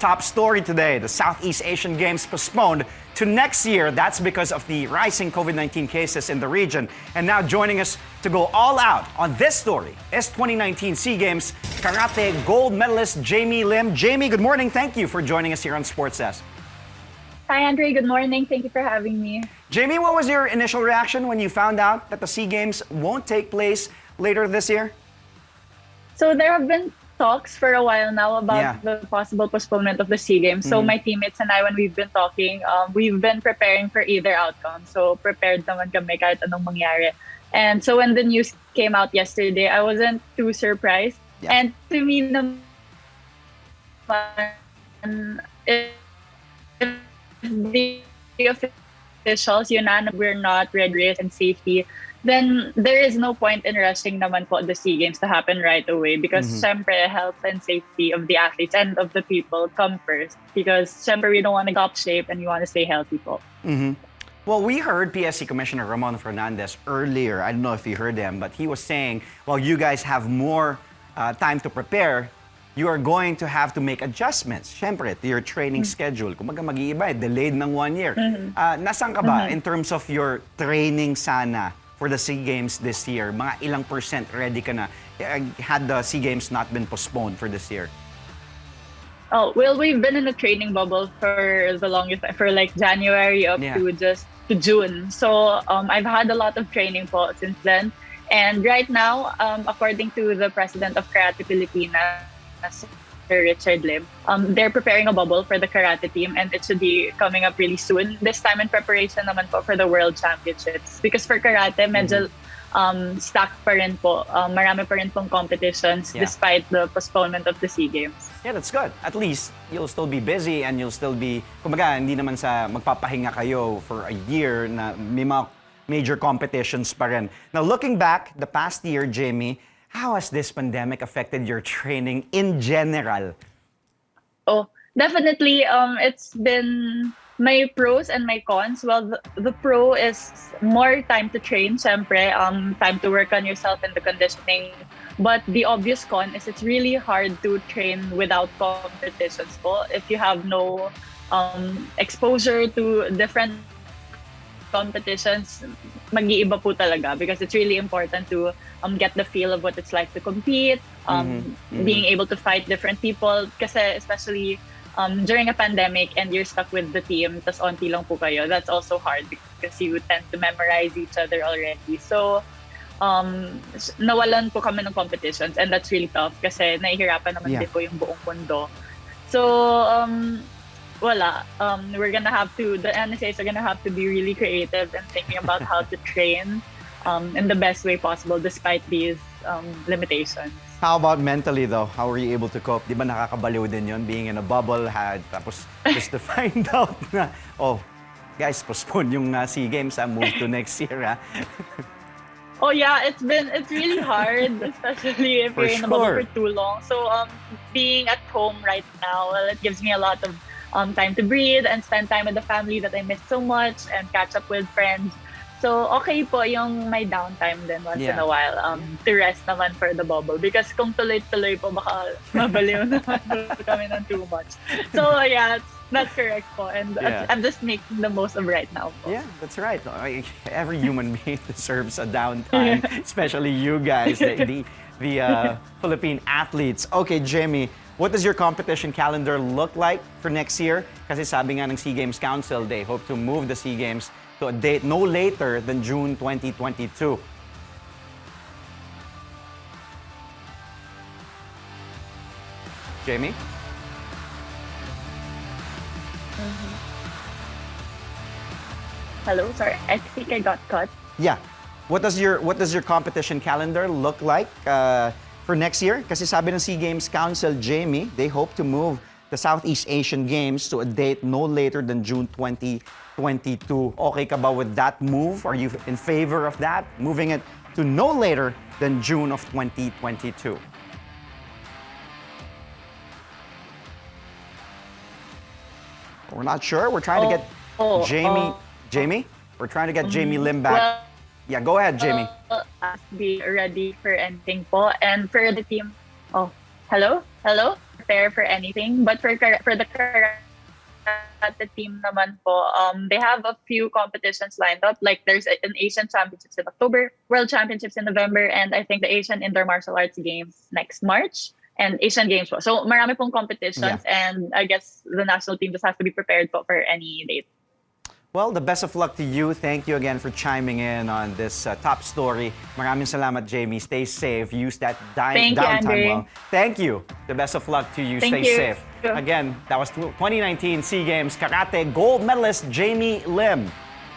Top story today, the Southeast Asian Games postponed to next year. That's because of the rising COVID-19 cases in the region. And now joining us to go all out on this story is 2019 SEA Games Karate gold medalist Jamie Lim. Jamie, good morning. Thank you for joining us here on Sports Desk. Hi, Andre. Good morning. Thank you for having me. Jamie, what was your initial reaction when you found out that the SEA Games won't take place later this year? So there have been talks for a while now about the possible postponement of the SEA Games. So my teammates and I, when we've been talking, we've been preparing for either outcome. So prepared naman kami kahit anong mangyari. And so when the news came out yesterday, I wasn't too surprised. Yeah. And to me naman, if the officials, we're not ready and safety, then there is no point in rushing naman po the SEA Games to happen right away because syempre health and safety of the athletes and of the people come first because syempre we don't want to go up shape and we want to stay healthy po. Well, we heard PSC Commissioner Ramon Fernandez earlier. I don't know if you heard him, but he was saying, well, you guys have more time to prepare. You are going to have to make adjustments, syempre, to your training schedule. Kumbaga mag-iiba, delayed ng 1 year. Nasaan ka ba in terms of your training sana for the SEA Games this year? Mga ilang % ready ka na had the SEA Games not been postponed for this year? Oh, well, we've been in a training bubble for the longest, for like January up to just to June. So I've had a lot of training po since then. And right now, according to the president of Karate Pilipinas, Sir Richard Lim, they're preparing a bubble for the karate team and it should be coming up really soon. This time in preparation naman po for the World Championships. Because for karate, medyo stacked pa rin po. Marami pa rin pong competitions despite the postponement of the SEA Games. Yeah, that's good. At least, you'll still be busy and you'll still be, kumbaga, hindi naman sa magpapahinga kayo for a year na may mga major competitions pa rin. Now, looking back, the past year, Jamie, how has this pandemic affected your training in general? Oh, definitely. It's been my pros and my cons. Well, the pro is more time to train, syempre, time to work on yourself and the conditioning. But the obvious con is it's really hard to train without competitions po. If you have no exposure to different competitions, mag-iiba po talaga because it's really important to get the feel of what it's like to compete, being able to fight different people. Kasi especially during a pandemic and you're stuck with the team, tas onti lang po kayo, that's also hard because you tend to memorize each other already. So, nawalan po kami ng competitions and that's really tough kasi nahihirapan naman din po yung buong mundo. So, wala. We're gonna have to, the NSAs are gonna have to be really creative and thinking about how to train in the best way possible despite these limitations. How about mentally though? How were you able to cope? Di ba nakakabaliw din yun? Being in a bubble, tapos just to find out na, oh, guys, postpone yung SEA Games, move to next year. Oh yeah, it's really hard, especially if you're in a bubble for too long. So being at home right now, well, it gives me a lot of time to breathe and spend time with the family that I miss so much and catch up with friends. So, okay po yung may downtime din once in a while to rest naman for the bubble. Because kung tuloy-tuloy po, baka mabaliw naman kami ng too much. So, yeah, that's correct po. And I'm just making the most of right now po. Yeah, that's right. Every human being deserves a downtime, especially you guys, the Philippine athletes. Okay, Jamie, what does your competition calendar look like for next year? Kasi sabi nga ng SEA Games Council, they hope to move the SEA Games to a date no later than June 2022. Jamie? Hello, sorry. I think I got cut. Yeah. What does your competition calendar look like for next year? Kasi sabi ng SEA Games Council, Jamie, they hope to move the Southeast Asian Games to a date no later than June 2022. Okay ka ba with that move? Are you in favor of that? Moving it to no later than June of 2022. We're not sure. We're trying to get Jamie? We're trying to get Jamie Lim back. Well, yeah, go ahead, Jamie. Be ready for anything po. And for the team, Hello, prepare for anything. But for the karate team naman po, they have a few competitions lined up. Like there's an Asian Championships in October, World Championships in November, and I think the Asian Indoor Martial Arts Games next March, and Asian Games po. So marami pong competitions, and I guess the national team just has to be prepared po for any date. Well, the best of luck to you. Thank you again for chiming in on this top story. Maraming salamat, Jamie. Stay safe. Use that Thank you, downtime Andre. well. Thank you. The best of luck to you. Thank Stay you. safe. Again, that was 2019 SEA Games Karate Gold Medalist Jamie Lim.